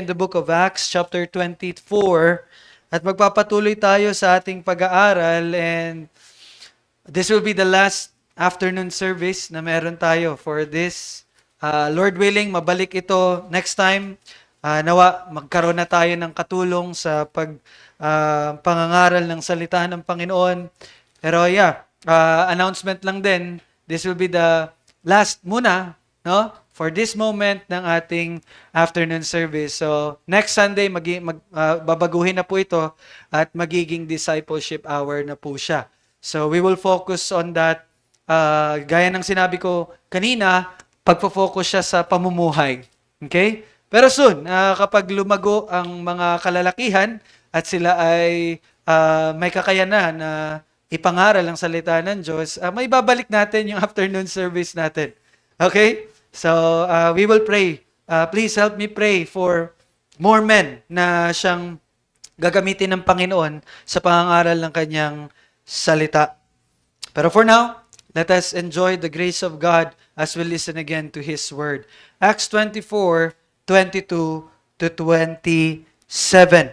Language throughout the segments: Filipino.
in the book of Acts, chapter 24, at magpapatuloy tayo sa ating pag-aaral, and this will be the last afternoon service na meron tayo for this. Lord willing, mabalik ito next time. Nawa, magkaroon na tayo ng katulong sa pangangaral ng salita ng Panginoon. Pero announcement lang din, this will be the last muna, no? For this moment ng ating afternoon service. So, next Sunday, babaguhin na po ito at magiging discipleship hour na po siya. So, we will focus on that. Gaya ng sinabi ko kanina, pagpo-focus siya sa pamumuhay. Okay? Pero soon, kapag lumago ang mga kalalakihan at sila ay may kakayanan na ipangaral ang salita ng Diyos, may babalik natin yung afternoon service natin. Okay? So, we will pray. Please help me pray for more men na siyang gagamitin ng Panginoon sa pangangaral ng kanyang salita. Pero for now, let us enjoy the grace of God as we listen again to His Word. Acts 24:22 to 27.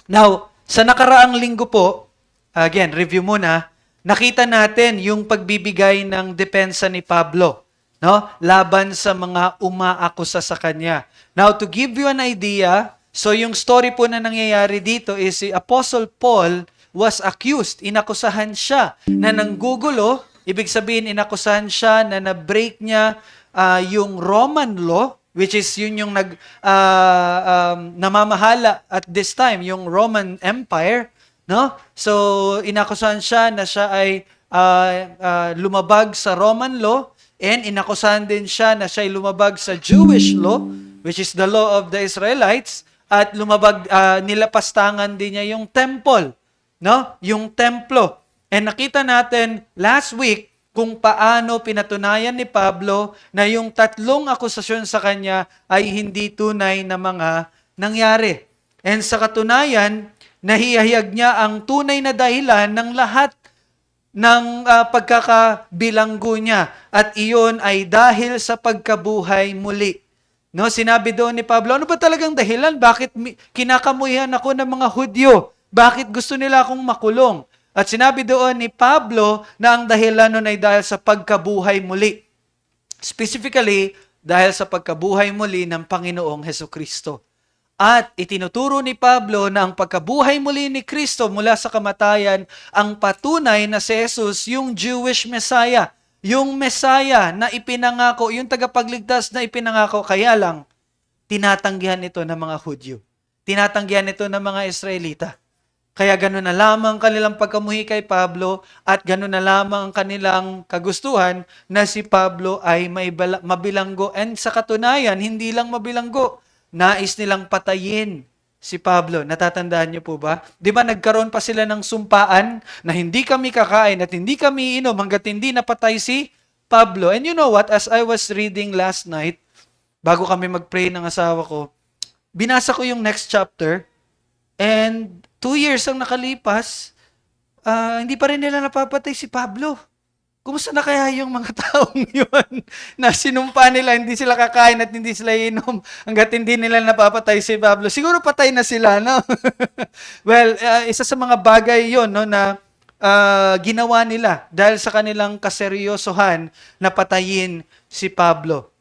Now, sa nakaraang linggo po, again, review muna, nakita natin yung pagbibigay ng depensa ni Pablo, no? Laban sa mga umaakusa sa kanya. Now, to give you an idea, so yung story po na nangyayari dito is si Apostle Paul was accused, inakusahan siya na nanggugulo, ibig sabihin inakusahan siya na na-break niya yung Roman law, which is yun yung namamahala at this time, yung Roman Empire, no? So, inakusahan siya na siya ay lumabag sa Roman law, and inakusahan din siya na siya ay lumabag sa Jewish law, which is the law of the Israelites, at nilapastangan din niya yung temple, no? Yung templo. And nakita natin last week kung paano pinatunayan ni Pablo na yung tatlong akusasyon sa kanya ay hindi tunay na mga nangyari. And sa katunayan, nahihayag niya ang tunay na dahilan ng lahat ng pagkakabilanggo niya, at iyon ay dahil sa pagkabuhay muli. No, sinabi doon ni Pablo, ano ba talagang dahilan? Bakit kinakamuhian ako ng mga Hudyo? Bakit gusto nila akong makulong? At sinabi doon ni Pablo na ang dahilan nun ay dahil sa pagkabuhay muli. Specifically, dahil sa pagkabuhay muli ng Panginoong Hesukristo. At itinuturo ni Pablo na ang pagkabuhay muli ni Kristo mula sa kamatayan ang patunay na si Jesus yung Jewish Messiah. Yung Messiah na ipinangako, yung tagapagligtas na ipinangako, kaya lang, tinatanggihan ito ng mga Hudyo. Tinatanggihan ito ng mga Israelita. Kaya gano'n na lamang kanilang pagkamuhi kay Pablo at gano'n na lamang ang kanilang kagustuhan na si Pablo ay mabilanggo. And sa katunayan, hindi lang mabilanggo, nais nilang patayin si Pablo. Natatandaan niyo po ba? Di ba nagkaroon pa sila ng sumpaan na hindi kami kakain at hindi kami iinom hanggat hindi napatay si Pablo. And you know what? As I was reading last night, bago kami mag-pray ng asawa ko, binasa ko yung next chapter, and 2 years ang nakalipas, hindi pa rin nila napapatay si Pablo. Kumusta na kaya yung mga taong yun na sinumpa nila, hindi sila kakain at hindi sila inom hanggat hindi nila napapatay si Pablo? Siguro patay na sila, no? Well, isa sa mga bagay yon, no, na ginawa nila dahil sa kanilang kaseryosohan na patayin si Pablo.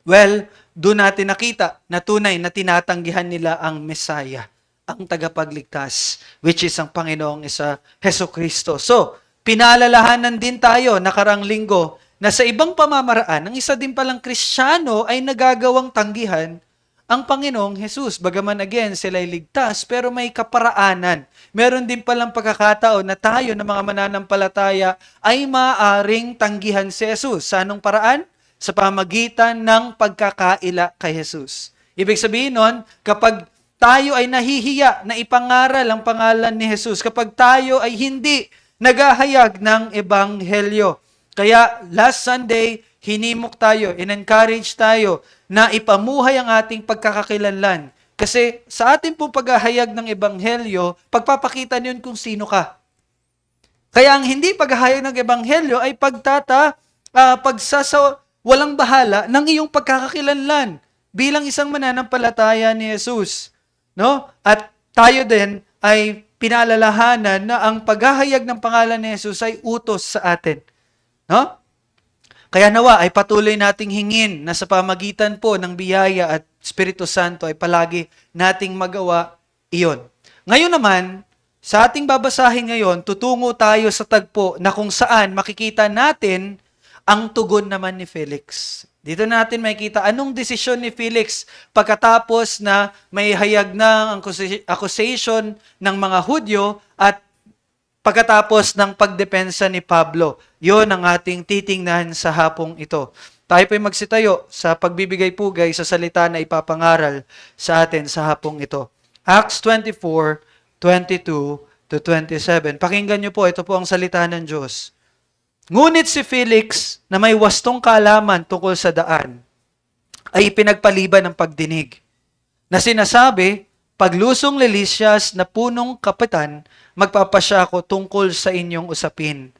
Well, doon natin nakita na tunay na tinatanggihan nila ang Messiah, ang tagapagligtas, which is ang Panginoong Hesukristo. So, pinaalalahanan din tayo nakarang linggo na sa ibang pamamaraan, ang isa din palang Kristiyano ay nagagawang tanggihan ang Panginoong Jesus. Bagaman again, sila ay ligtas, pero may kaparaanan. Meron din palang pagkakataon na tayo na mga mananampalataya ay maaaring tanggihan si Jesus. Sa anong paraan? Sa pamagitan ng pagkakaila kay Jesus. Ibig sabihin nun, kapag tayo ay nahihiya na ipangaral ang pangalan ni Jesus, kapag tayo ay hindi naghahayag ng ebanghelyo. Kaya last Sunday, hinimok tayo, in-encourage tayo na ipamuhay ang ating pagkakakilanlan. Kasi sa ating pong paghahayag ng ebanghelyo, pagpapakita niyon kung sino ka. Kaya ang hindi paghahayag ng ebanghelyo ay walang bahala ng iyong pagkakakilanlan. bilang isang mananampalataya ni Jesus, no? At tayo din ay pinaalalahanan na ang paghahayag ng pangalan ni Jesus ay utos sa atin, no? Kaya nawa ay patuloy nating hingin na sa pamagitan po ng biyaya at Espiritu Santo ay palagi nating magawa iyon. Ngayon naman, sa ating babasahin ngayon, tutungo tayo sa tagpo na kung saan makikita natin ang tugon naman ni Felix. Dito natin makikita anong desisyon ni Felix pagkatapos na may hayag ng accusation ng mga Hudyo at pagkatapos ng pagdepensa ni Pablo. Yon ang ating titingnan sa hapong ito. Tayo po'y magsitayo sa pagbibigay pugay sa salita na ipapangaral sa atin sa hapong ito. Acts 24:22-27. Pakinggan niyo po, ito po ang salita ng Diyos. Ngunit si Felix, na may wastong kaalaman tungkol sa daan, ay ipinagpaliban ng pagdinig, na sinasabi, paglusong ni Lysias na punong kapitan, magpapasya ako tungkol sa inyong usapin.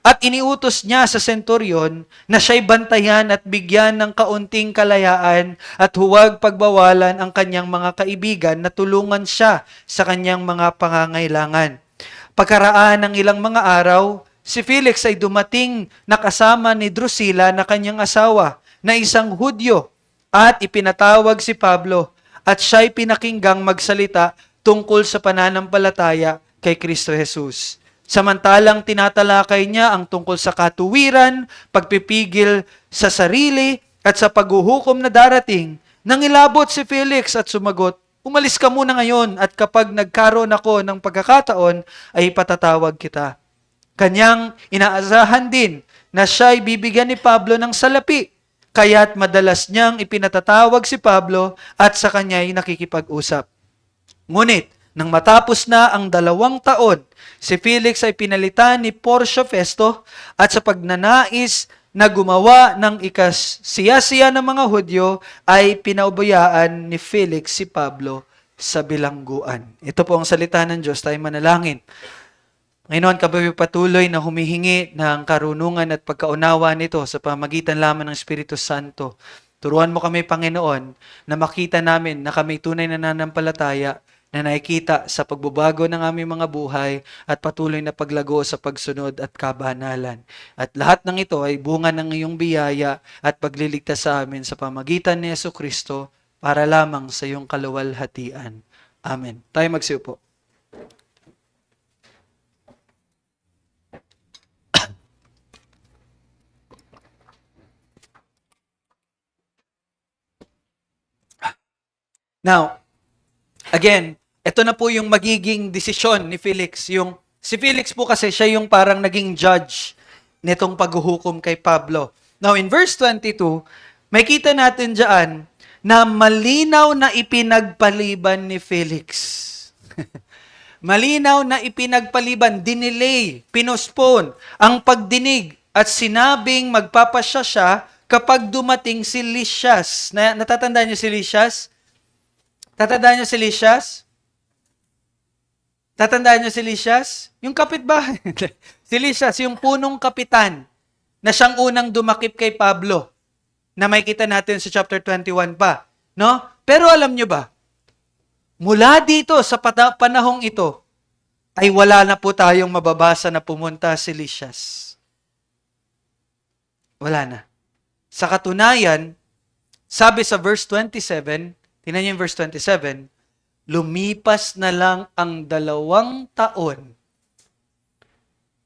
At iniutos niya sa senturyon na siya'y bantayan at bigyan ng kaunting kalayaan at huwag pagbawalan ang kanyang mga kaibigan na tulungan siya sa kanyang mga pangangailangan. Pagkaraan ng ilang mga araw, si Felix ay dumating na kasama ni Drusilla na kanyang asawa na isang Hudyo at ipinatawag si Pablo at siya'y pinakinggang magsalita tungkol sa pananampalataya kay Kristo Jesus. Samantalang tinatalakay niya ang tungkol sa katuwiran, pagpipigil sa sarili, at sa paghuhukom na darating, nangilabot si Felix at sumagot, umalis ka muna ngayon at kapag nagkaroon ako ng pagkakataon, ay patatawag kita. Kanyang inaasahan din na siya'y bibigyan ni Pablo ng salapi, kaya't madalas niyang ipinatatawag si Pablo at sa kanya'y nakikipag-usap. Ngunit, nang matapos na ang 2 taon, si Felix ay pinalitan ni Porcio Festo at sa pagnanais na gumawa ng ikasiyasiya ng mga Hudyo ay pinaubayaan ni Felix si Pablo sa bilangguan. Ito po ang salita ng Diyos, tayo manalangin. Ngayon, kami patuloy na humihingi ng karunungan at pagkaunawa nito sa pamagitan lamang ng Espiritu Santo. Turuan mo kami, Panginoon, na makita namin na kami tunay na nananampalataya na nakikita sa pagbabago ng aming mga buhay at patuloy na paglago sa pagsunod at kabanalan. At lahat ng ito ay bunga ng iyong biyaya at pagliligtas sa amin sa pamagitan ni Jesucristo para lamang sa iyong kaluwalhatian. Amen. Tayo magsiupo. Now, again, ito na po yung magiging desisyon ni Felix. Si Felix po kasi siya yung parang naging judge nitong paghuhukom kay Pablo. Now, in verse 22, may kita natin dyan na malinaw na ipinagpaliban ni Felix. Malinaw na ipinagpaliban, dinelay, pinospone ang pagdinig at sinabing magpapasya siya kapag dumating si Lysias. Natatandaan niyo si Lysias? Tatandaan niyo si Lysias? Tatandaan niyo si Lysias? Yung kapitbahay. Si Lysias, yung punong kapitan na siyang unang dumakip kay Pablo na may kita natin sa chapter 21 pa. No? Pero alam niyo ba, mula dito sa panahong ito, ay wala na po tayong mababasa na pumunta si Lysias. Wala na. Sa katunayan, sabi sa verse 27, tingnan niyo yung verse 27, lumipas na lang ang 2 taon.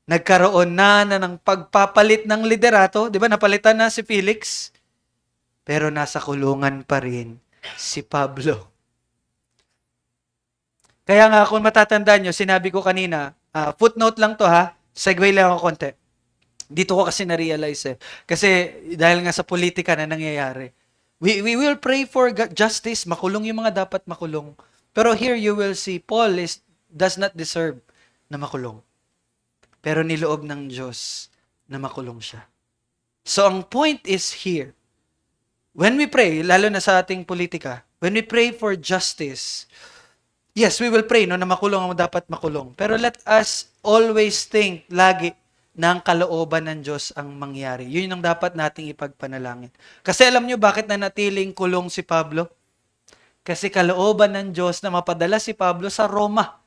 Nagkaroon na ng pagpapalit ng liderato. Di ba, napalitan na si Felix. Pero nasa kulungan pa rin si Pablo. Kaya nga, kung matatandaan nyo, sinabi ko kanina, footnote lang to ha, segue lang ako konti. Dito ko kasi na-realize Kasi dahil nga sa politika na nangyayari, we will pray for justice, makulong yung mga dapat makulong. Pero here you will see, Paul does not deserve na makulong. Pero niloob ng Diyos na makulong siya. So ang point is here, when we pray, lalo na sa ating politika, when we pray for justice, yes, we will pray na makulong ang dapat makulong. Pero let us always think lagi ng kalooban ng Diyos ang mangyari. Yun ang dapat nating ipagpanalangin. Kasi alam nyo bakit nanatiling kulong si Pablo? Kasi kalooban ng Diyos na mapadala si Pablo sa Roma.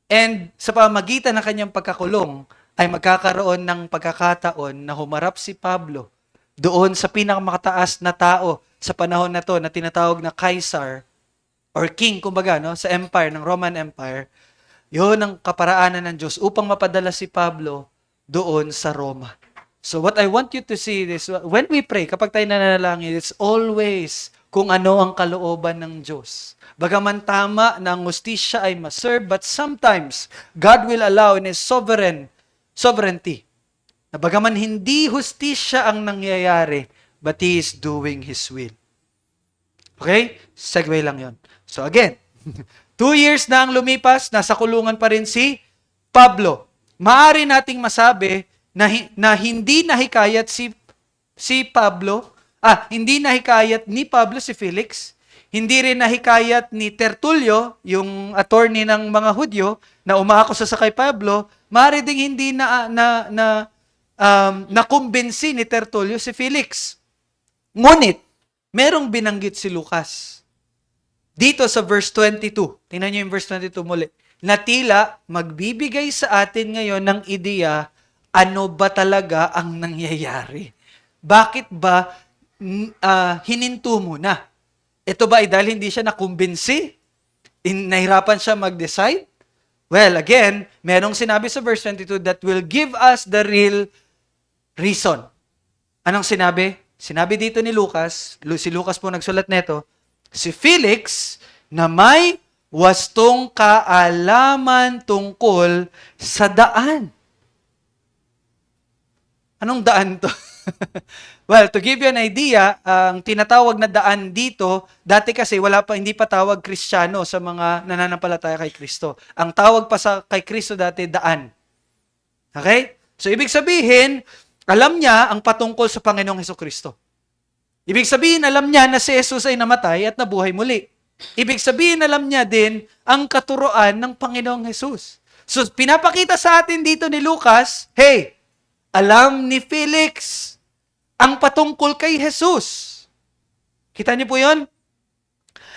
And sa pamagitan ng kanyang pagkakulong, ay magkakaroon ng pagkakataon na humarap si Pablo doon sa pinakamataas na tao sa panahon na to na tinatawag na Caesar or King, kumbaga, no, sa empire, ng Roman Empire. Yun ang kaparaanan ng Diyos upang mapadala si Pablo doon sa Roma. So what I want you to see is, when we pray, kapag tayo nananalangin, it's always kung ano ang kalooban ng Diyos. Bagaman tama na ang hustisya ay maserve, but sometimes God will allow in His sovereignty na bagaman hindi hustisya ang nangyayari, but He is doing His will. Okay? Segue lang yon. So again, 2 years na ang lumipas, nasa kulungan pa rin si Pablo. Maaari nating masabi na hindi nahikayat si Pablo, hindi nahikayat ni Pablo si Felix, hindi rin nahikayat ni Tertulio, yung attorney ng mga Hudyo, na umaakusa sa kay Pablo, maaari ding hindi nakumbinsi ni Tertulio si Felix. Ngunit, merong binanggit si Lucas. Dito sa verse 22, tingnan niyo yung verse 22 muli, na tila magbibigay sa atin ngayon ng ideya, ano ba talaga ang nangyayari? Bakit ba hininto mo na? Ito ba ay dahil hindi siya nakumbinsi? Nahirapan siya mag-decide? Well, again, merong sinabi sa verse 22 that will give us the real reason. Anong sinabi? Sinabi dito ni Lucas, si Lucas po nagsulat nito, si Felix na may wastong kaalaman tungkol sa daan. Anong daan to? Well, to give you an idea, ang tinatawag na daan dito, dati kasi hindi pa tawag Kristiyano sa mga nananampalataya kay Kristo. Ang tawag pa kay Kristo dati, daan. Okay? So, ibig sabihin, alam niya ang patungkol sa Panginoong Hesukristo. Ibig sabihin, alam niya na si Jesus ay namatay at nabuhay muli. Ibig sabihin, alam niya din ang katuroan ng Panginoong Jesus. So, pinapakita sa atin dito ni Lucas, hey, alam ni Felix ang patungkol kay Jesus. Kita niyo po yun?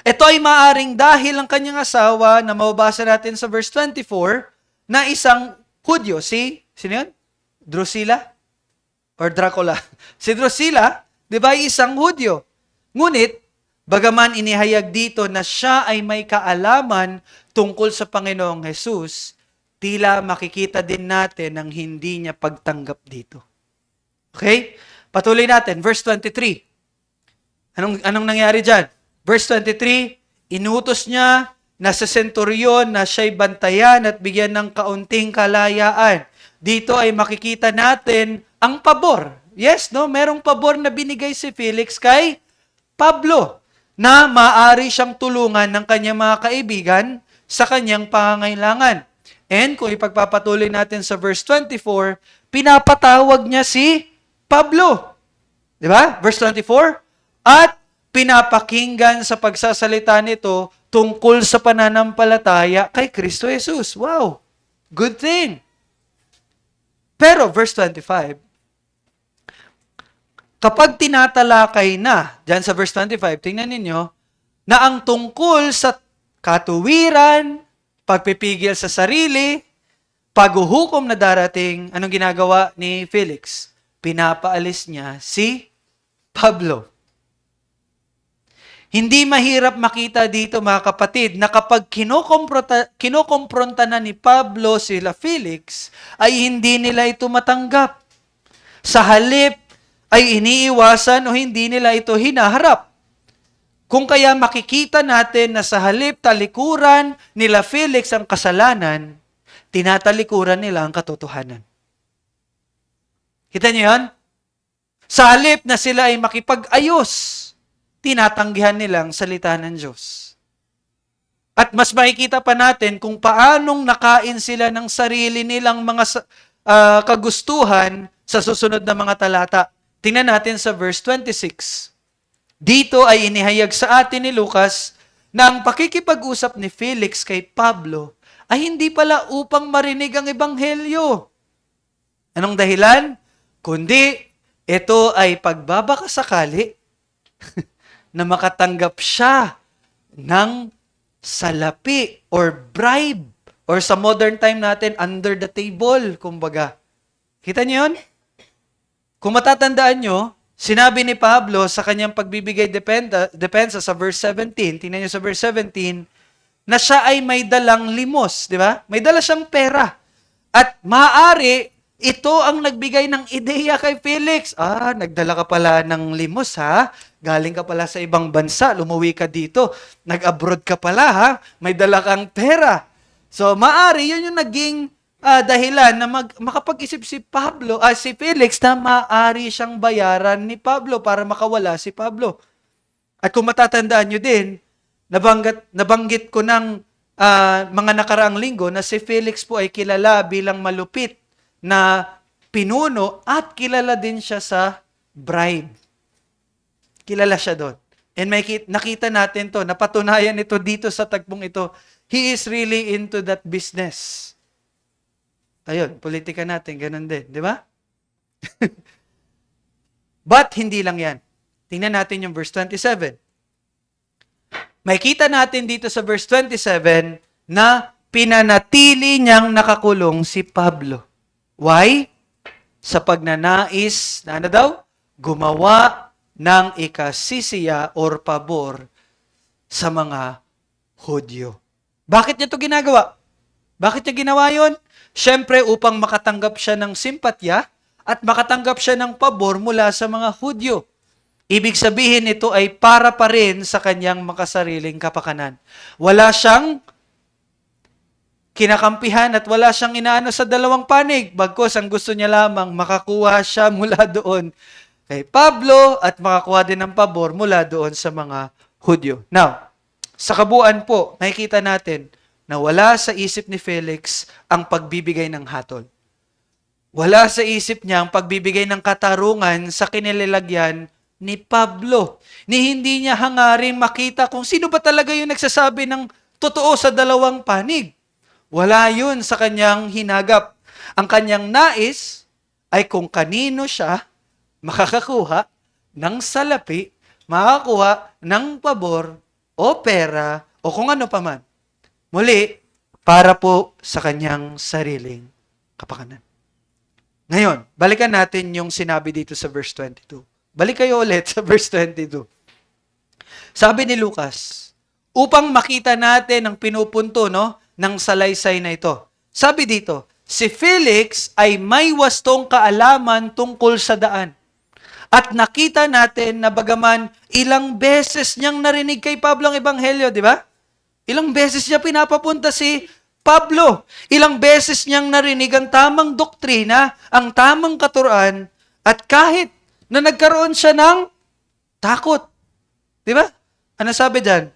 Ito ay maaring dahil ang kanyang asawa na mababasa natin sa verse 24 na isang Hudyo. Sino yun? Drusilla? Or Dracula? Si Drusilla, di ba, isang Hudyo. Ngunit, bagaman inihayag dito na siya ay may kaalaman tungkol sa Panginoong Jesus, tila makikita din natin ang hindi niya pagtanggap dito. Okay? Patuloy natin, verse 23. Anong nangyari dyan? Verse 23, inutos niya na sa senturyon na siya'y bantayan at bigyan ng kaunting kalayaan. Dito ay makikita natin ang pabor. Yes, no? Merong pabor na binigay si Felix kay Pablo na maaari siyang tulungan ng kanyang mga kaibigan sa kanyang pangangailangan. And kung ipagpapatuloy natin sa verse 24, pinapatawag niya si Pablo. Di ba? Verse 24, at pinapakinggan sa pagsasalita nito tungkol sa pananampalataya kay Kristo Jesus. Wow! Good thing. Pero verse 25, kapag tinatalakay na, dyan sa verse 25, tingnan ninyo, na ang tungkol sa katuwiran, pagpipigil sa sarili, paghuhukom na darating, anong ginagawa ni Felix? Pinapaalis niya si Pablo. Hindi mahirap makita dito, mga kapatid, na kapag kinokompronta na ni Pablo sila Felix, ay hindi nila ito matanggap. Sa halip, ay iniiwasan o hindi nila ito hinaharap. Kung kaya makikita natin na sa halip talikuran nila Felix ang kasalanan, tinatalikuran nila ang katotohanan. Kita niyo yan? Sa halip na sila ay makipag-ayos, tinatanggihan nilang salita ng Diyos. At mas makikita pa natin kung paanong nakain sila ng sarili nilang mga kagustuhan sa susunod na mga talata. Tingnan natin sa verse 26. Dito ay inihayag sa atin ni Lucas na ang pakikipag-usap ni Felix kay Pablo ay hindi pala upang marinig ang ebanghelyo. Anong dahilan? Kundi ito ay pagbabakasakali na makatanggap siya ng salapi or bribe or sa modern time natin, under the table, kumbaga. Kita niyo yun? Kung matatandaan nyo, sinabi ni Pablo sa kanyang pagbibigay depensa sa verse 17, tingnan nyo sa verse 17, na siya ay may dalang limos, di ba? May dala siyang pera. At maaari, ito ang nagbigay ng ideya kay Felix. Nagdala ka pala ng limos, ha? Galing ka pala sa ibang bansa, lumuwi ka dito. Nag-abroad ka pala, ha? May dala kang pera. So, maaari, yun yung naging dahilan na makapag-isip si Felix na maaari siyang bayaran ni Pablo para makawala si Pablo. At kung matatandaan nyo din, nabanggit ko ng mga nakaraang linggo na si Felix po ay kilala bilang malupit na pinuno at kilala din siya sa bribe. Kilala siya doon. And nakita natin to, napatunayan ito dito sa tagpong ito. He is really into that business. Ayun, politika natin, ganun din, di ba? But hindi lang yan. Tingnan natin yung verse 27. Makita natin dito sa verse 27 na pinanatili niyang nakakulong si Pablo. Why? Sa pagnanais, na ano daw? Gumawa ng ikasisiya or pabor sa mga Hudyo. Bakit niya ito ginagawa? Bakit niya ginawa yun? Siyempre, upang makatanggap siya ng simpatya at makatanggap siya ng pabor mula sa mga Hudyo. Ibig sabihin ito ay para pa rin sa kanyang makasariling kapakanan. Wala siyang kinakampihan at wala siyang inaano sa dalawang panig. Bagkus, ang gusto niya lamang makakuha siya mula doon kay Pablo at makakuha din ng pabor mula doon sa mga Hudyo. Now, sa kabuuan po, nakikita natin na wala sa isip ni Felix ang pagbibigay ng hatol. Wala sa isip niya ang pagbibigay ng katarungan sa kinilalagyan ni Pablo. Ni hindi niya hangaring makita kung sino ba talaga yung nagsasabi ng totoo sa dalawang panig. Wala yun sa kanyang hinagap. Ang kanyang nais ay kung kanino siya makakakuha ng salapi, makakakuha ng pabor o pera o kung ano pa man. Muli, para po sa kanyang sariling kapakanan. Ngayon, balikan natin yung sinabi dito sa verse 22. Balik kayo ulit sa verse 22. Sabi ni Lucas, upang makita natin ang pinupunto ng salaysay na ito. Sabi dito, si Felix ay may wastong kaalaman tungkol sa daan. At nakita natin na bagaman ilang beses niyang narinig kay Pablo ang ebanghelyo, di ba? Ilang beses niya pinapapunta si Pablo. Ilang beses niyang narinig ang tamang doktrina, ang tamang katuruan, at kahit na nagkaroon siya ng takot. Di ba? Ano sabi dyan?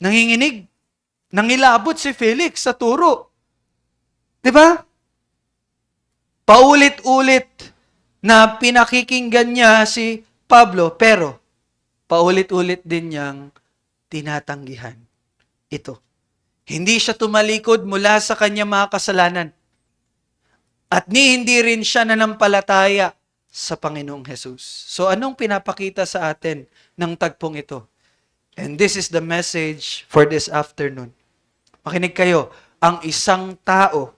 Nanginginig. Nangilabot si Felix sa turo. Di ba? Paulit-ulit na pinakikinggan niya si Pablo, pero paulit-ulit din niyang tinatanggihan ito. Hindi siya tumalikod mula sa kanyang mga kasalanan. At hindi rin siya nanampalataya sa Panginoong Jesus. So anong pinapakita sa atin ng tagpong ito? And this is the message for this afternoon. Makinig kayo, ang isang tao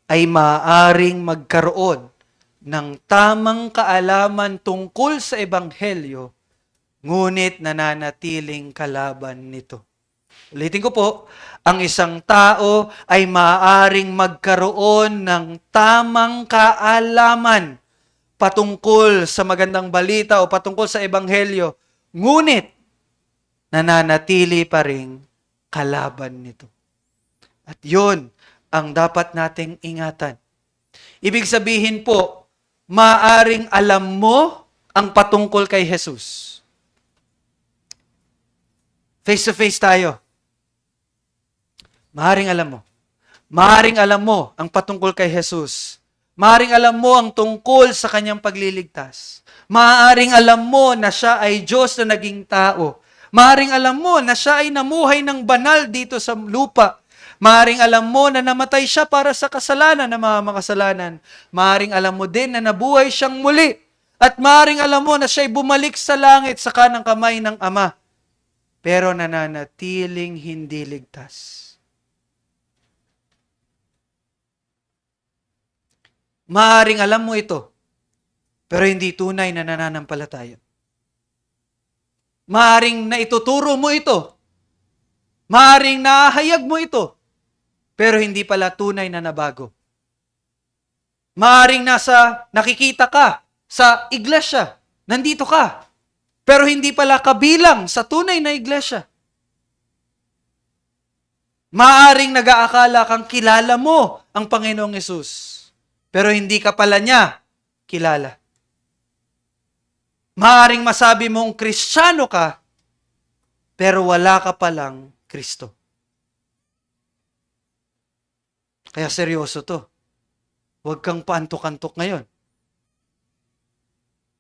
ay maaaring magkaroon ng tamang kaalaman tungkol sa Ebanghelyo, ngunit nananatiling kalaban nito. Ulitin ko po, ang isang tao ay maaaring magkaroon ng tamang kaalaman patungkol sa magandang balita o patungkol sa Ebanghelyo, ngunit nananatili pa rin kalaban nito. At yun ang dapat nating ingatan. Ibig sabihin po, maaaring alam mo ang patungkol kay Jesus. Face to face tayo. Maaaring alam mo. Maaaring alam mo ang patungkol kay Jesus. Maaaring alam mo ang tungkol sa kanyang pagliligtas. Maaaring alam mo na siya ay Diyos na naging tao. Maaaring alam mo na siya ay namuhay ng banal dito sa lupa. Maaring alam mo na namatay siya para sa kasalanan ng mga makasalanan. Maaring alam mo din na nabuhay siyang muli. At maaring alam mo na siya'y bumalik sa langit sa kanang kamay ng Ama. Pero nananatiling hindi ligtas. Maaring alam mo ito, pero hindi tunay na nananampalataya. Maaring naituturo mo ito. Maaring nahayag mo ito, pero hindi pala tunay na nabago. Maaring nakikita ka sa iglesia, nandito ka, pero hindi pala kabilang sa tunay na iglesia. Maaring nag-aakala kang kilala mo ang Panginoong Hesus, pero hindi ka pala niya kilala. Maaring masabi mong Kristiyano ka, pero wala ka palang Kristo. Kaya seryoso to. Huwag kang paantok-antok ngayon.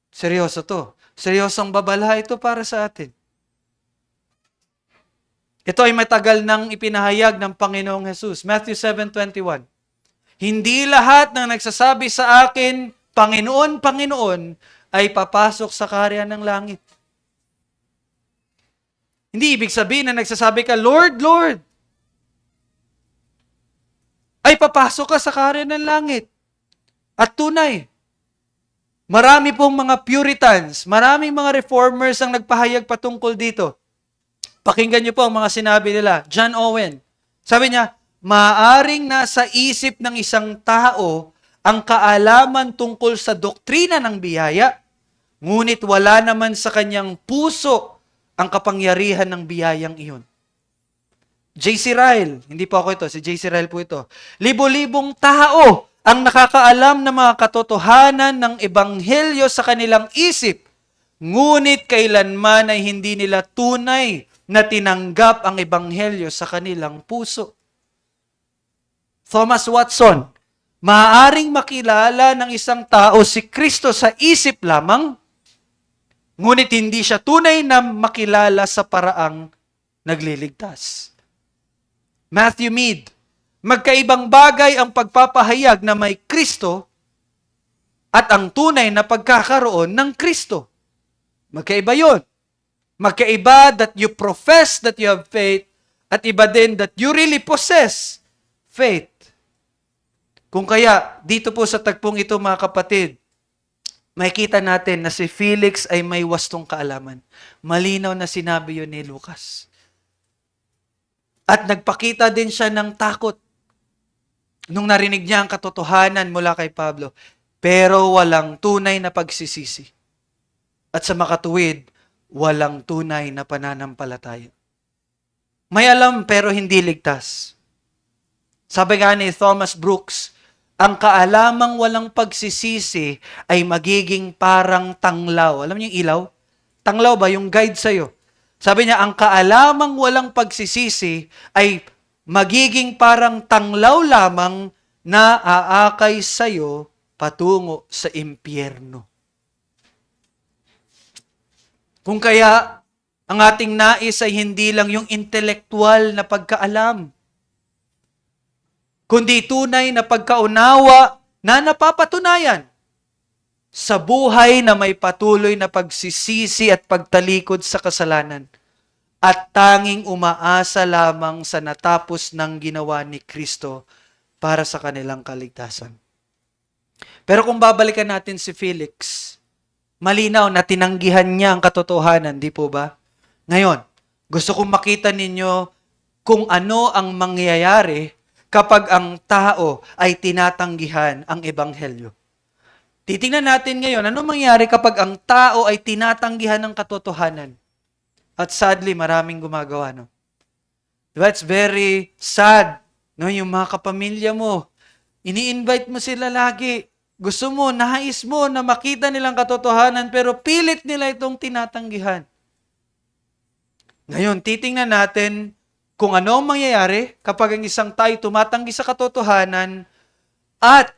Seryoso to. Seryosong babala ito para sa atin. Ito ay matagal nang ipinahayag ng Panginoong Hesus. Matthew 7:21. Hindi lahat ng nagsasabi sa akin, Panginoon, Panginoon, ay papasok sa kaharian ng langit. Hindi ibig sabihin na nagsasabi ka, Lord, Lord, ay papasok ka sa kaharian ng langit. At tunay, marami pong mga Puritans, maraming mga Reformers ang nagpahayag patungkol dito. Pakinggan niyo po ang mga sinabi nila. John Owen, sabi niya, maaring nasa isip ng isang tao ang kaalaman tungkol sa doktrina ng biyaya, ngunit wala naman sa kanyang puso ang kapangyarihan ng biyayang iyon. J.C. Ryle, hindi po ako ito, si J.C. Ryle po ito. Libo-libong tao ang nakakaalam ng mga katotohanan ng ebanghelyo sa kanilang isip, ngunit kailanman ay hindi nila tunay na tinanggap ang ebanghelyo sa kanilang puso. Thomas Watson, maaaring makilala ng isang tao si Kristo sa isip lamang, ngunit hindi siya tunay na makilala sa paraang nagliligtas. Matthew Mead, magkaibang bagay ang pagpapahayag na may Kristo at ang tunay na pagkakaroon ng Kristo. Magkaiba yun. Magkaiba that you profess that you have faith at iba din that you really possess faith. Kung kaya, dito po sa tagpong ito mga kapatid, makikita natin na si Felix ay may wastong kaalaman. Malinaw na sinabi yun ni Lucas. At nagpakita din siya ng takot nung narinig niya ang katotohanan mula kay Pablo. Pero walang tunay na pagsisisi. At sa makatuwid, walang tunay na pananampalataya. May alam pero hindi ligtas. Sabi nga ni Thomas Brooks, ang kaalamang walang pagsisisi ay magiging parang tanglaw. Alam niyo yung ilaw? Tanglaw ba? Yung guide sa'yo. Sabi niya, ang kaalamang walang pagsisisi ay magiging parang tanglaw lamang na aakay sa'yo patungo sa impyerno. Kung kaya, ang ating nais ay hindi lang yung intelektual na pagkaalam, kundi tunay na pagkaunawa na napapatunayan sa buhay na may patuloy na pagsisisi at pagtalikod sa kasalanan at tanging umaasa lamang sa natapos ng ginawa ni Kristo para sa kanilang kaligtasan. Pero kung babalikan natin si Felix, malinaw na tinanggihan niya ang katotohanan, di po ba? Ngayon, gusto kong makita ninyo kung ano ang mangyayari kapag ang tao ay tinatanggihan ang ebanghelyo. Titingnan natin ngayon, ano mangyayari kapag ang tao ay tinatanggihan ng katotohanan? At sadly, maraming gumagawa, no? Diba? It's very sad, no? Yung mga kapamilya mo, ini-invite mo sila lagi. Gusto mo, nais mo na makita nilang katotohanan, pero pilit nila itong tinatanggihan. Ngayon, titingnan natin kung ano ang mangyayari kapag ang isang tayo tumatanggi sa katotohanan at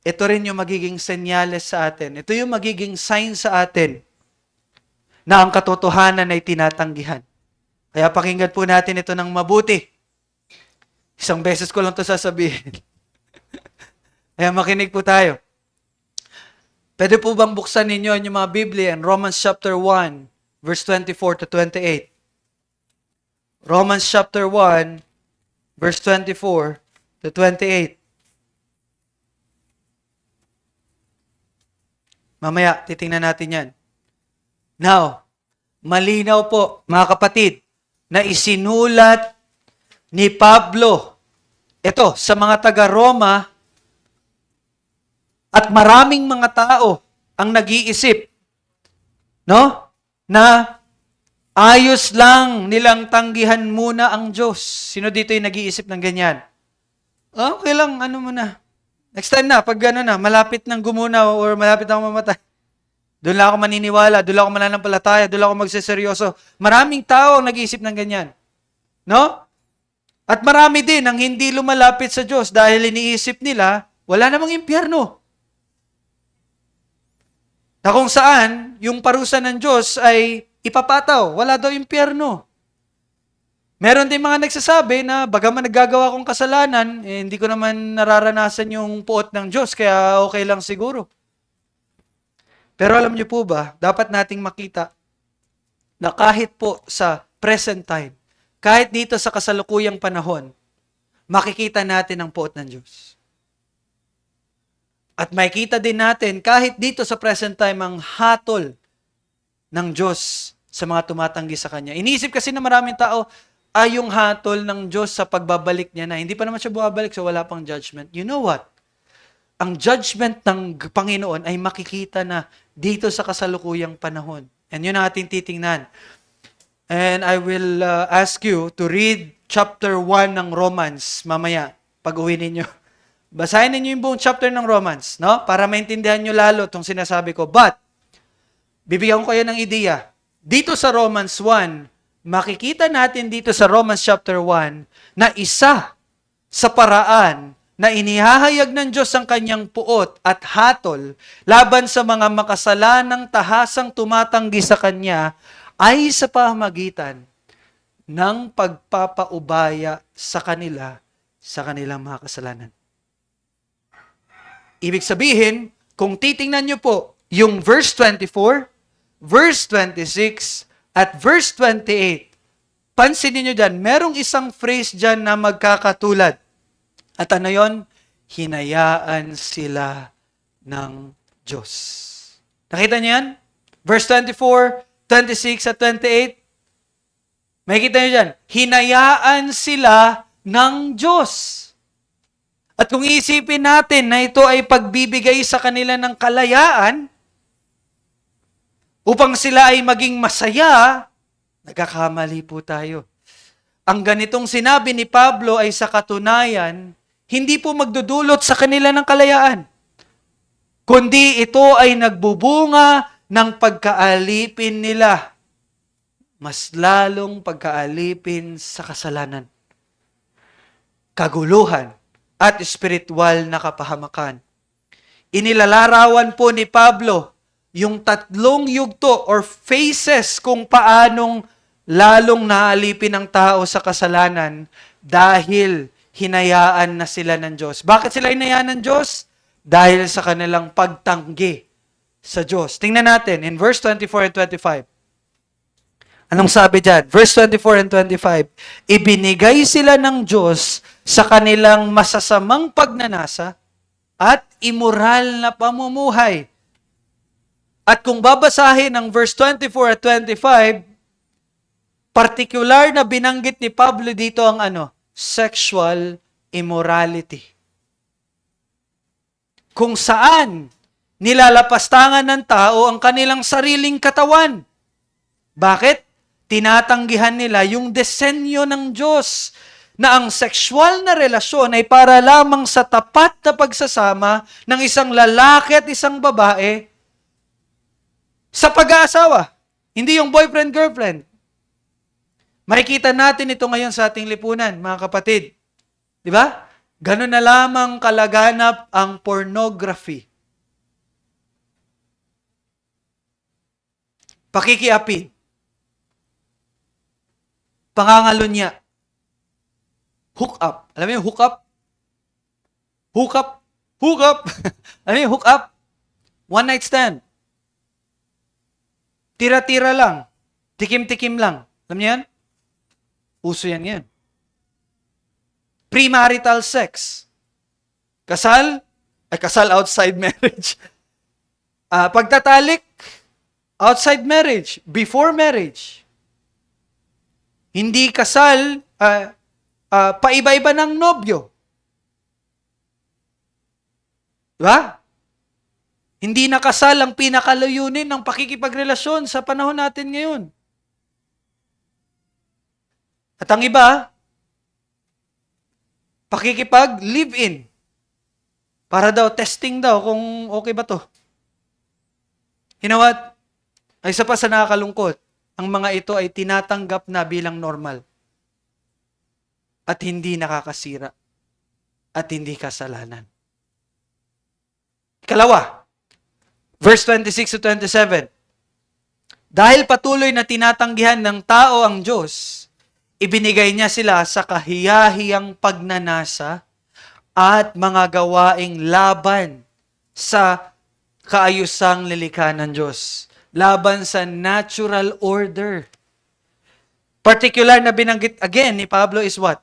ito rin yung magiging senyales sa atin. Ito yung magiging sign sa atin na ang katotohanan ay tinatanggihan. Kaya pakinggan po natin ito ng mabuti. Isang beses ko lang to sasabihin. Kaya makinig po tayo. Pwede po bang buksan ninyo yung mga Biblia in Romans chapter 1, verse 24 to 28. Romans chapter 1, verse 24 to 28. Mamaya, titingnan natin yan. Now, malinaw po, mga kapatid, na isinulat ni Pablo, ito, sa mga taga-Roma, at maraming mga tao ang nag-iisip, no? Na ayos lang nilang tanggihan muna ang Diyos. Sino dito yung nag-iisip ng ganyan? Okay lang, ano muna. Next time na, pag gano'n na, malapit nang gumunaw or malapit nang mamatay. Doon lang ako maniniwala, doon lang ako mananampalataya, doon lang ako magseseryoso. Maraming tao ang nag-iisip ng ganyan. No? At marami din ang hindi lumalapit sa Diyos dahil iniisip nila, wala namang impyerno. Na kung saan, yung parusa ng Diyos ay ipapataw. Wala daw impyerno. Meron din mga nagsasabi na bagaman naggagawa kong kasalanan, hindi ko naman nararanasan yung puot ng Diyos, kaya okay lang siguro. Pero alam niyo po ba, dapat nating makita na kahit po sa present time, kahit dito sa kasalukuyang panahon, makikita natin ang puot ng Diyos. At makikita din natin, kahit dito sa present time, ang hatol ng Diyos sa mga tumatanggi sa Kanya. Iniisip kasi na maraming tao, yung hatol ng Diyos sa pagbabalik niya na. Hindi pa naman siya bumabalik, so wala pang judgment. You know what? Ang judgment ng Panginoon ay makikita na dito sa kasalukuyang panahon. And yun ang ating titingnan. And I will ask you to read chapter 1 ng Romans mamaya, pag-uwi ninyo. Basahin ninyo yung buong chapter ng Romans, no? Para maintindihan nyo lalo itong sinasabi ko. But, bibigyan ko kayo ng ideya. Dito sa Romans 1, makikita natin dito sa Romans chapter 1 na isa sa paraan na inihahayag ng Diyos ang kanyang puot at hatol laban sa mga makasalanang tahasang tumatanggi sa Kanya ay sa pamamagitan ng pagpapaubaya sa kanila sa kanilang mga kasalanan. Ibig sabihin, kung titingnan nyo po yung verse 24, verse 26, at verse 28, pansinin nyo dyan, merong isang phrase dyan na magkakatulad. At ano yon? Hinayaan sila ng Diyos. Nakita nyo yan? Verse 24, 26, at 28. Makikita nyo dyan, hinayaan sila ng Diyos. At kung iisipin natin na ito ay pagbibigay sa kanila ng kalayaan, upang sila ay maging masaya, nagkakamali po tayo. Ang ganitong sinabi ni Pablo ay sa katunayan, hindi po magdudulot sa kanila ng kalayaan, kundi ito ay nagbubunga ng pagkaalipin nila, mas lalong pagkaalipin sa kasalanan, kaguluhan, at espiritual na kapahamakan. Inilalarawan po ni Pablo yung tatlong yugto or phases kung paanong lalong naalipin ng tao sa kasalanan dahil hinayaan na sila ng Diyos. Bakit sila hinayaan ng Diyos? Dahil sa kanilang pagtanggi sa Diyos. Tingnan natin in verse 24 and 25. Anong sabi dyan? Verse 24 and 25. Ibinigay sila ng Diyos sa kanilang masasamang pagnanasa at immoral na pamumuhay. At kung babasahin ang verse 24 at 25, particular na binanggit ni Pablo dito ang sexual immorality. Kung saan nilalapastangan ng tao ang kanilang sariling katawan. Bakit? Tinatanggihan nila yung disenyo ng Diyos na ang sexual na relasyon ay para lamang sa tapat na pagsasama ng isang lalaki at isang babae sa pag-aasawa. Hindi yung boyfriend-girlfriend. Makikita natin ito ngayon sa ating lipunan, mga kapatid. Di ba? Ganun na lamang kalaganap ang pornography. Pakikiapid. Pangangalunya. hook up. Alam mo yung hook up? Hook up. Hook up. Alam mo yung hook up? One night stand. Tira-tira lang. Tikim-tikim lang. Alam niyo yan? Uso yan ngayon. Premarital sex. Kasal outside marriage. Pagtatalik, outside marriage, before marriage. Hindi kasal, paiba-iba ng nobyo. Diba? Hindi na kasal ang pinakalayunin ng pakikipagrelasyon sa panahon natin ngayon. At ang iba, pakikipag-live-in. Para daw, testing daw kung okay ba to. You know what? Ay isa pa sa nakakalungkot, ang mga ito ay tinatanggap na bilang normal. At hindi nakakasira. At hindi kasalanan. Ikalawa, verse 26 to 27. Dahil patuloy na tinatanggihan ng tao ang Diyos, ibinigay niya sila sa kahiyahiyang pagnanasa at mga gawaing laban sa kaayusang lilikha ng Diyos. Laban sa natural order. Particular na binanggit again ni Pablo is what?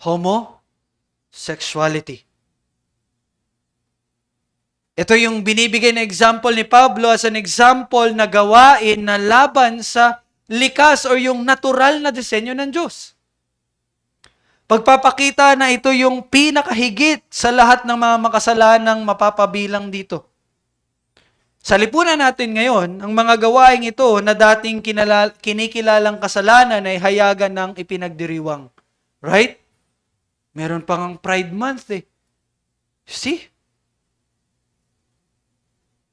Homosexuality. Ito yung binibigay na example ni Pablo as an example na gawain na laban sa likas o yung natural na disenyo ng Diyos. Pagpapakita na ito yung pinakahigit sa lahat ng mga makasalanang mapapabilang dito. Sa lipunan natin ngayon, ang mga gawaing ito na dating kinikilalang kasalanan ay hayagan ng ipinagdiriwang. Right? Meron pang Pride Month eh. See?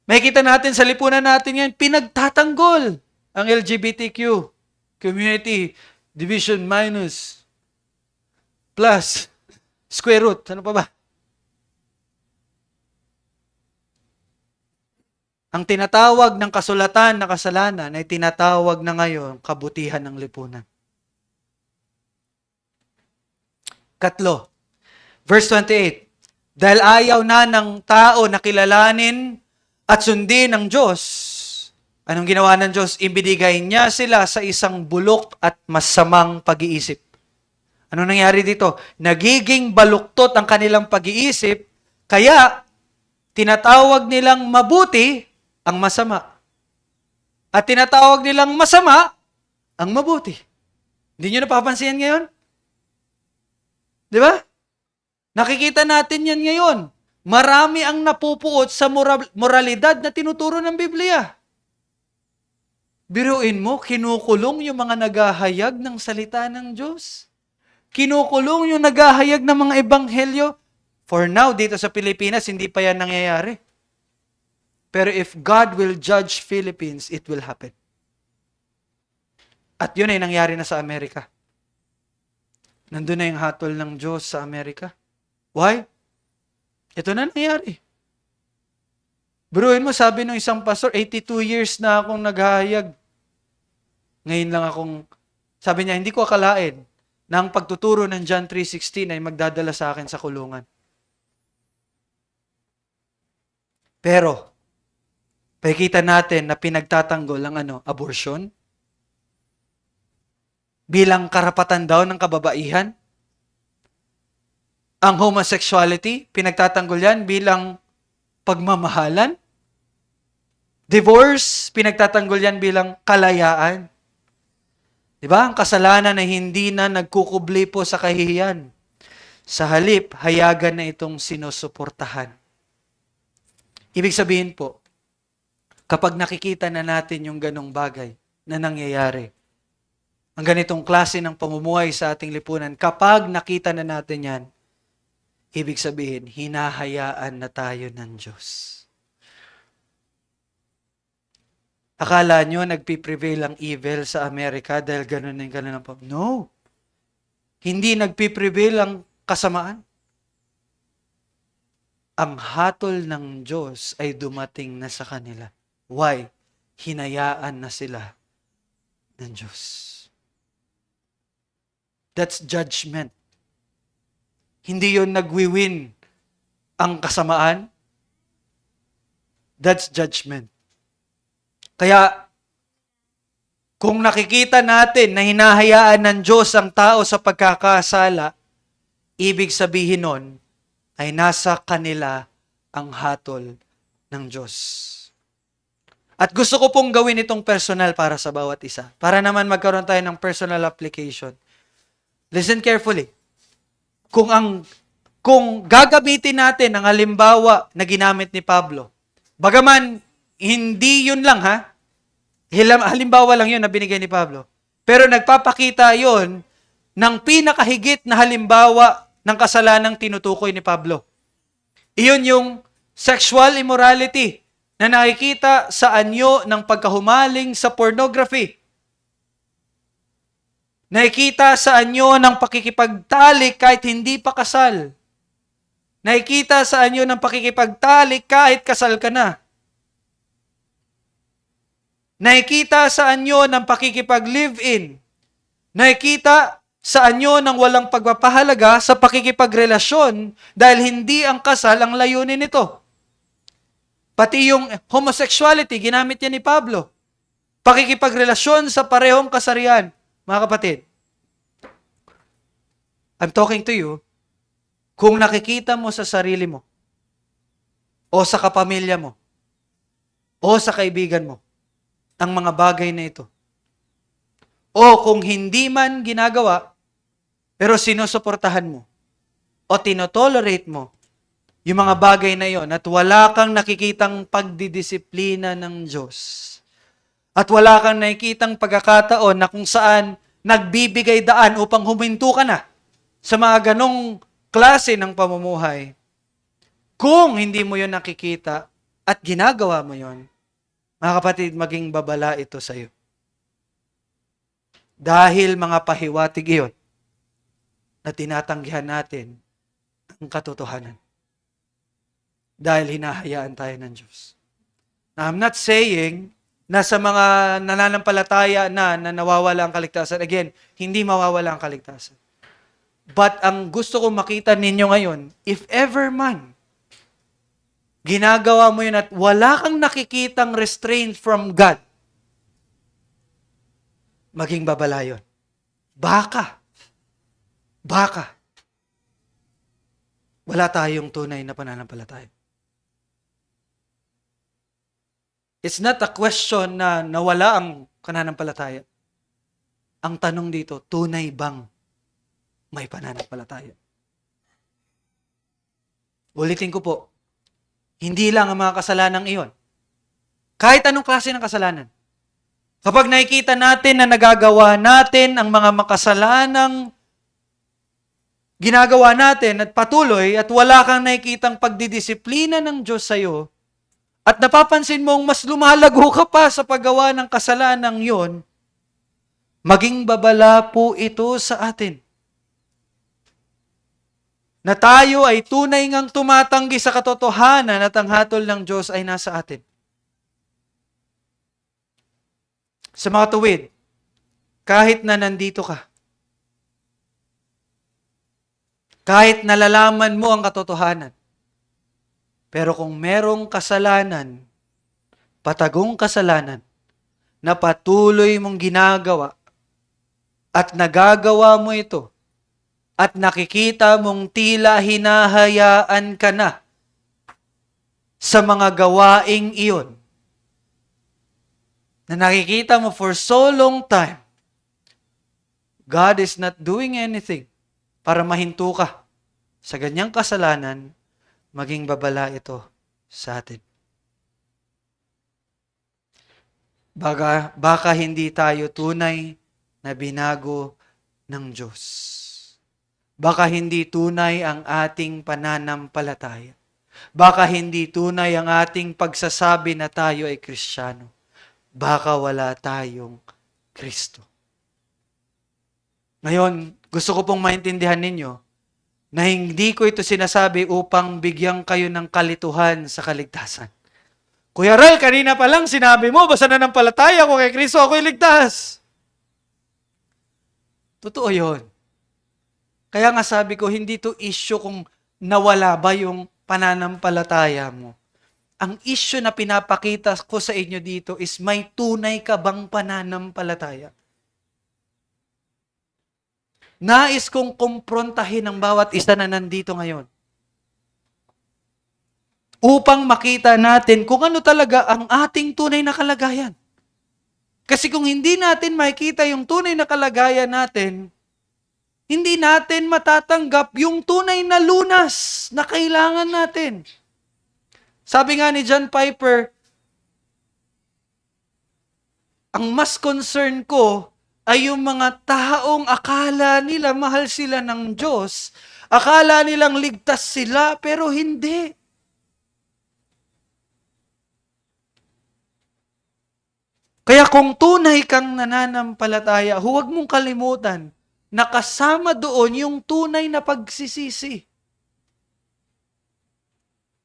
Makikita natin sa lipunan natin ngayon, pinagtatanggol ang LGBTQ community, division minus, plus, square root. Ano pa ba? Ang tinatawag ng kasulatan na kasalanan ay tinatawag na ngayon kabutihan ng lipunan. Katlo, verse 28. Dahil ayaw na ng tao na kilalanin at sundin ng Diyos, anong ginawa ng Diyos? Ibinigay niya sila sa isang bulok at masamang pag-iisip. Ano nangyari dito? Nagiging baluktot ang kanilang pag-iisip, kaya tinatawag nilang mabuti ang masama. At tinatawag nilang masama ang mabuti. Hindi nyo napapansin yan ngayon? Di ba? Nakikita natin yan ngayon. Marami ang napupuot sa moralidad na tinuturo ng Biblia. Biruin mo, kinukulong yung mga naghahayag ng salita ng Diyos. Kinukulong yung naghahayag ng mga ebanghelyo. For now, dito sa Pilipinas, hindi pa yan nangyayari. Pero if God will judge Philippines, it will happen. At yun ay nangyari na sa Amerika. Nandun na yung hatol ng Diyos sa Amerika. Why? Ito na nangyari. Biruin mo, sabi ng isang pastor, 82 years na akong naghahayag. Ngayon lang sabi niya, hindi ko akalain na ang pagtuturo ng John 3:16 ay magdadala sa akin sa kulungan. Pero, pakikita natin na pinagtatanggol ang abortion bilang karapatan daw ng kababaihan. Ang homosexuality, pinagtatanggol yan bilang pagmamahalan. Divorce, pinagtatanggol yan bilang kalayaan. Diba? Ang kasalanan ay hindi na nagkukubli po sa kahihiyan. Sa halip, hayagan na itong sinusuportahan. Ibig sabihin po, kapag nakikita na natin yung ganong bagay na nangyayari, ang ganitong klase ng pamumuhay sa ating lipunan, kapag nakita na natin yan, ibig sabihin, hinahayaan na tayo ng Diyos. Akala nyo nagpiprevail ang evil sa Amerika dahil ganun na yung kanilang No. Hindi nagpiprevail ang kasamaan. Ang hatol ng Diyos ay dumating na sa kanila. Why? Hinayaan na sila ng Diyos. That's judgment. Hindi yun nagwi-win ang kasamaan. That's judgment. Kaya, kung nakikita natin na hinahayaan ng Diyos ang tao sa pagkakasala, ibig sabihin nun ay nasa kanila ang hatol ng Diyos. At gusto ko pong gawin itong personal para sa bawat isa. Para naman magkaroon tayo ng personal application. Listen carefully. Kung gagamitin natin ang halimbawa na ginamit ni Pablo, bagaman hindi yun lang halimbawa lang yun na binigay ni Pablo. Pero nagpapakita yun ng pinakahigit na halimbawa ng kasalanang tinutukoy ni Pablo. Iyon yung sexual immorality na nakikita sa anyo ng pagkahumaling sa pornography. Nakikita sa anyo ng pakikipagtalik kahit hindi pa kasal. Nakikita sa anyo ng pakikipagtalik kahit kasal ka na. Nakikita sa anyo ng pakikipag-live-in. Nakikita sa anyo ng walang pagpapahalaga sa pakikipagrelasyon dahil hindi ang kasal ang layunin nito. Pati yung homosexuality, ginamit niya ni Pablo. Pakikipagrelasyon sa parehong kasarian. Mga kapatid, I'm talking to you, kung nakikita mo sa sarili mo, o sa kapamilya mo, o sa kaibigan mo, ang mga bagay na ito, o kung hindi man ginagawa, pero sinusuportahan mo, o tinotolerate mo, yung mga bagay na yon at wala kang nakikitang pagdidisiplina ng Diyos. At wala kang nakikitang pagkakataon na kung saan nagbibigay daan upang huminto ka na sa mga ganong klase ng pamumuhay. Kung hindi mo yon nakikita at ginagawa mo yon, mga kapatid, maging babala ito sa iyo. Dahil mga pahiwatig iyon na tinatanggihan natin ang katotohanan. Dahil hinahayaan tayo ng Diyos. Now, I'm not saying na sa mga nananampalataya na nawawala ang kaligtasan. Again, hindi mawawala ang kaligtasan. But ang gusto kong makita ninyo ngayon, if ever man, ginagawa mo yun at wala kang nakikitang restraint from God, maging babala yun. Baka. Wala tayong tunay na pananampalataya. It's not a question na nawala ang pananampalataya. Ang tanong dito, tunay bang may pananampalataya? Ulitin ko po, hindi lang ang mga kasalanang iyon. Kahit anong klase ng kasalanan. Kapag nakikita natin na nagagawa natin ang mga makasalanang ginagawa natin at patuloy at wala kang nakikitang pagdidisiplina ng Diyos sa iyo, at napapansin mong mas lumalago ka pa sa paggawa ng kasalanang yon, maging babala po ito sa atin. Na tayo ay tunay ngang tumatanggi sa katotohanan at ang hatol ng Diyos ay nasa atin. Sa mga tuwid, kahit na nandito ka, kahit nalalaman mo ang katotohanan, pero kung merong kasalanan, patagong kasalanan, na patuloy mong ginagawa at nagagawa mo ito at nakikita mong tila hinahayaan ka na sa mga gawaing iyon na nakikita mo for so long time, God is not doing anything para mahinto ka sa ganyang kasalanan, maging babala ito sa atin. Baka hindi tayo tunay na binago ng Diyos. Baka hindi tunay ang ating pananampalataya. Baka hindi tunay ang ating pagsasabi na tayo ay Kristiyano. Baka wala tayong Kristo. Ngayon, gusto ko pong maintindihan ninyo na hindi ko ito sinasabi upang bigyan kayo ng kalituhan sa kaligtasan. Kuya Ral, kanina pa lang sinabi mo, basta nananampalataya ko kay Kristo, ako'y ligtas. Totoo yun. Kaya nga sabi ko, hindi to issue kung nawala ba yung pananampalataya mo. Ang issue na pinapakita ko sa inyo dito is may tunay ka bang pananampalataya? Nais kong kumprontahin ang bawat isa na nandito ngayon. Upang makita natin kung ano talaga ang ating tunay na kalagayan. Kasi kung hindi natin makikita yung tunay na kalagayan natin, hindi natin matatanggap yung tunay na lunas na kailangan natin. Sabi nga ni John Piper, ang mas concern ko ay yung mga taong akala nila mahal sila ng Diyos, akala nilang ligtas sila, pero hindi. Kaya kung tunay kang nananampalataya, huwag mong kalimutan na kasama doon yung tunay na pagsisisi.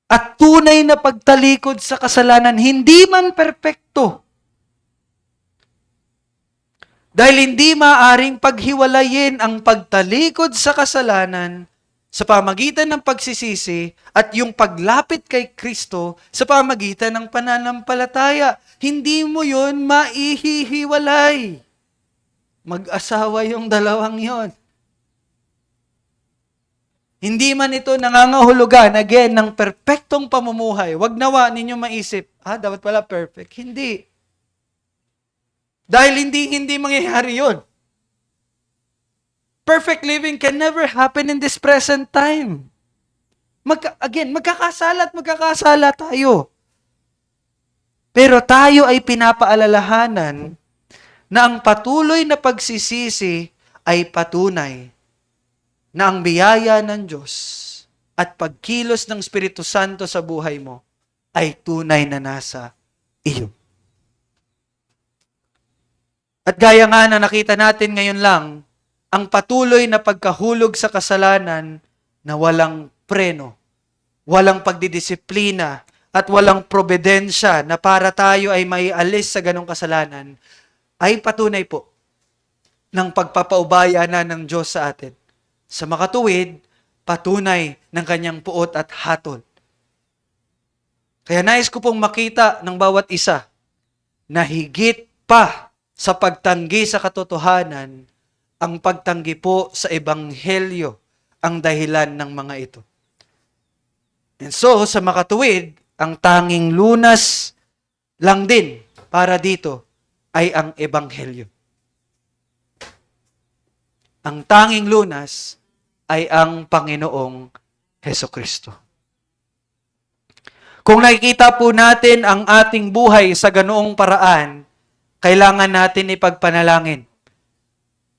At tunay na pagtalikod sa kasalanan, hindi man perpekto. Dahil hindi maaring paghiwalayin ang pagtalikod sa kasalanan sa pamagitan ng pagsisisi at yung paglapit kay Kristo sa pamagitan ng pananampalataya. Hindi mo yun maihihiwalay. Mag-asawa yung dalawang yon. Hindi man ito nangangahulugan, again, ng perpektong pamumuhay. Wag nawa ninyo maisip, dapat pala perfect. Hindi. Dahil hindi mangyayari yun. Perfect living can never happen in this present time. Magkakasala tayo. Pero tayo ay pinapaalalahanan na ang patuloy na pagsisisi ay patunay na ang biyaya ng Diyos at pagkilos ng Espiritu Santo sa buhay mo ay tunay na nasa iyo. At gaya nga na nakita natin ngayon lang, ang patuloy na pagkahulog sa kasalanan na walang preno, walang pagdidisiplina, at walang probidensya na para tayo ay maialis sa ganong kasalanan, ay patunay po ng pagpapaubaya na ng Diyos sa atin. Sa makatuwid, patunay ng kanyang puot at hatol. Kaya nais ko pong makita ng bawat isa na higit pa sa pagtanggi sa katotohanan, ang pagtanggi po sa Ebanghelyo ang dahilan ng mga ito. And so, sa makatuwid, ang tanging lunas lang din para dito ay ang Ebanghelyo. Ang tanging lunas ay ang Panginoong Hesukristo. Kung nakikita po natin ang ating buhay sa ganoong paraan, kailangan natin ipagpanalangin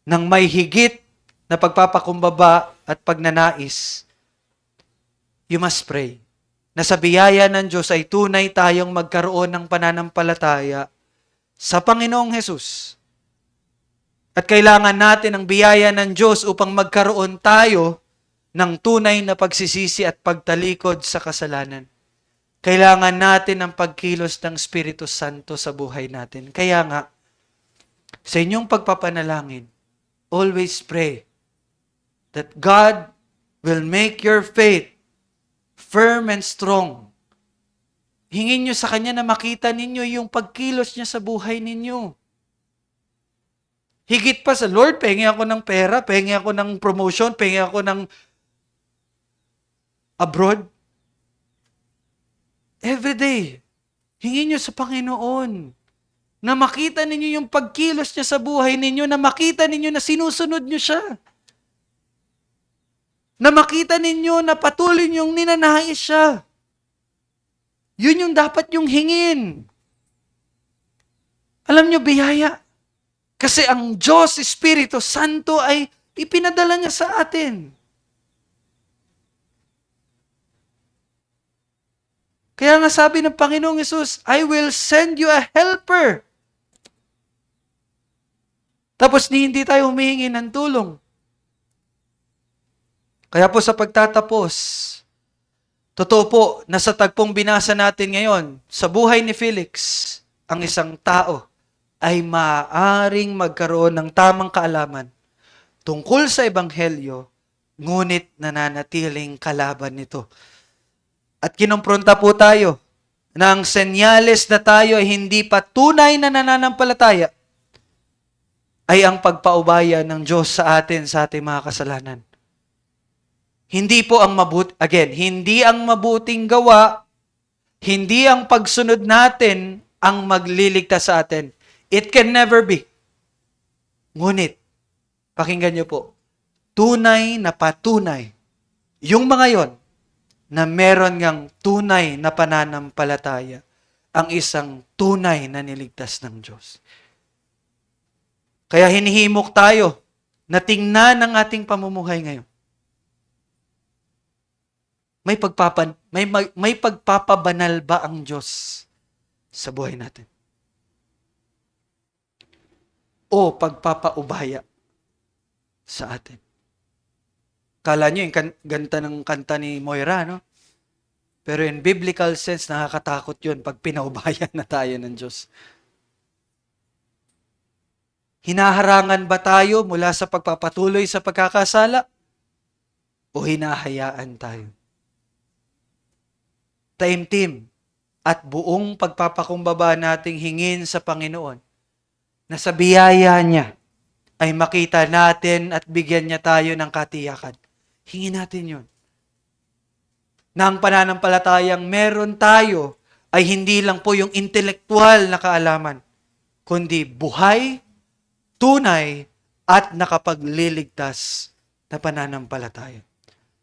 ng may higit na pagpapakumbaba at pagnanais. You must pray na sa biyaya ng Diyos ay tunay tayong magkaroon ng pananampalataya sa Panginoong Hesus. At kailangan natin ang biyaya ng Diyos upang magkaroon tayo ng tunay na pagsisisi at pagtalikod sa kasalanan. Kailangan natin ang pagkilos ng Espiritu Santo sa buhay natin. Kaya nga, sa inyong pagpapanalangin, always pray that God will make your faith firm and strong. Hingin nyo sa Kanya na makita ninyo yung pagkilos niya sa buhay ninyo. Higit pa sa Lord, pengi ako ng pera, pengi ako ng promotion, pengi ako ng abroad. Every day, hingin nyo sa Panginoon na makita ninyo yung pagkilos niya sa buhay ninyo, na makita ninyo na sinusunod niyo siya. Na makita ninyo na patuloy niyong ninanais siya. Yun yung dapat yung hingin. Alam niyo, biyaya. Kasi ang Diyos, Espiritu Santo ay ipinadala niya sa atin. Kaya nga sabi ng Panginoong Hesus, I will send you a helper. Tapos hindi tayo humihingi ng tulong. Kaya po sa pagtatapos, totoo po na sa tagpong binasa natin ngayon, sa buhay ni Felix, ang isang tao ay maaaring magkaroon ng tamang kaalaman tungkol sa Ebanghelyo ngunit nananatiling kalaban nito. At kinumpronta po tayo na ang senyales na tayo ay hindi pa tunay na nananampalataya ay ang pagpaubaya ng Diyos sa atin sa ating mga kasalanan. Hindi po ang hindi ang mabuting gawa, hindi ang pagsunod natin ang magliligtas sa atin. It can never be. Ngunit, pakinggan niyo po, tunay na patunay, yung mga yon na meron ngang tunay na pananampalataya, ang isang tunay na niligtas ng Diyos. Kaya hinihimok tayo na tingnan ang ating pamumuhay ngayon. May pagpapabanal ba ang Diyos sa buhay natin? O pagpapaubaya sa atin? Kala nyo yung ganda ng kanta ni Moira, no? Pero in biblical sense, nakakatakot yun pag pinaubaya na tayo ng Diyos. Hinaharangan ba tayo mula sa pagpapatuloy sa pagkakasala? O hinahayaan tayo? Taimtim at buong pagpapakumbaba nating hingin sa Panginoon na sa biyaya niya ay makita natin at bigyan niya tayo ng katiyakan. Hingin natin yun. Na ang pananampalatayang meron tayo ay hindi lang po yung intelektual na kaalaman, kundi buhay, tunay, at nakapagliligtas na pananampalataya.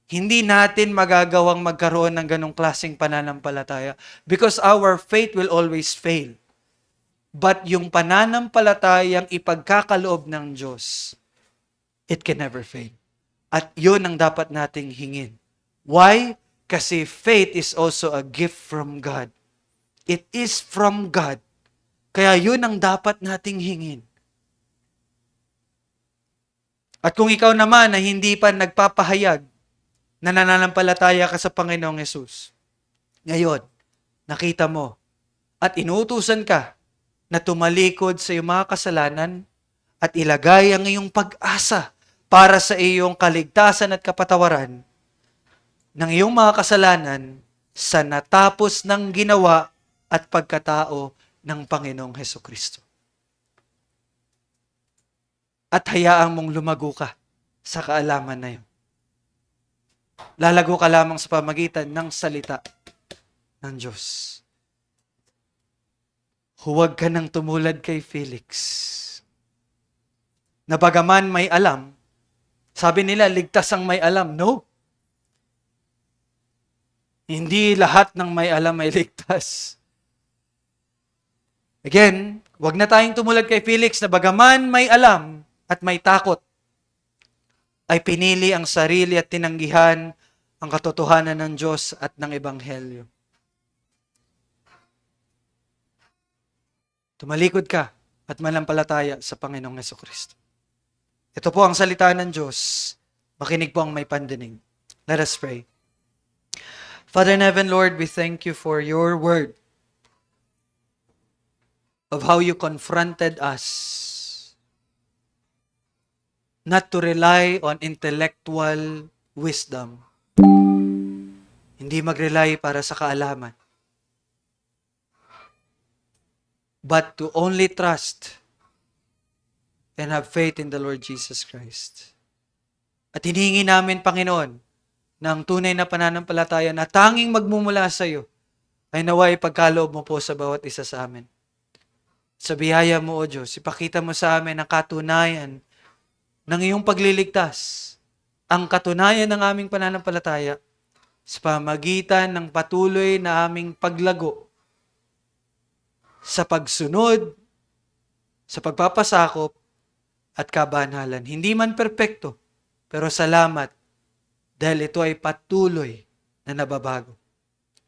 Hindi natin magagawang magkaroon ng ganong klaseng pananampalataya because our faith will always fail. But yung pananampalatayang ipagkakaloob ng Diyos, it can never fail. At yun ang dapat nating hingin. Why? Kasi faith is also a gift from God. It is from God. Kaya yun ang dapat nating hingin. At kung ikaw naman na hindi pa nagpapahayag na nananampalataya ka sa Panginoong Hesus, ngayon, nakita mo at inuutusan ka na tumalikod sa iyong mga kasalanan at ilagay ang iyong pag-asa para sa iyong kaligtasan at kapatawaran ng iyong mga kasalanan sa natapos ng ginawa at pagkatao ng Panginoong Hesukristo. At hayaang mong lumago ka sa kaalaman na yun. Lalago ka lamang sa pamagitan ng salita ng Diyos. Huwag ka nang tumulad kay Felix. Na bagaman may alam, sabi nila, ligtas ang may alam. No. Hindi lahat ng may alam ay ligtas. Again, huwag na tayong tumulad kay Felix na bagaman may alam at may takot, ay pinili ang sarili at tinanggihan ang katotohanan ng Diyos at ng Ebanghelyo. Tumalikod ka at manampalataya sa Panginoong Hesukristo. Ito po ang salita ng Diyos. Makinig po ang may pandinig. Let us pray. Father in heaven, Lord, we thank you for your word of how you confronted us not to rely on intellectual wisdom. Hindi mag-rely para sa kaalaman. But to only trust and have faith in the Lord Jesus Christ. At hinihingi namin, Panginoon, ng tunay na pananampalataya na tanging magmumula sa iyo ay naway pagkaloob mo po sa bawat isa sa amin. Sa biyaya mo, O Diyos, ipakita mo sa amin ang katunayan ng iyong pagliligtas, ang katunayan ng aming pananampalataya sa pamagitan ng patuloy na aming paglago sa pagsunod, sa pagpapasakop at kabanhalan. Hindi man perpekto, pero salamat dahil ito ay patuloy na nababago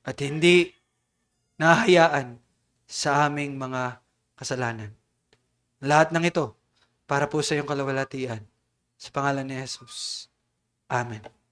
at hindi nahayaan sa aming mga kasalanan. Lahat ng ito para po sa iyong kalawalatian. Sa pangalan ni Jesus. Amen.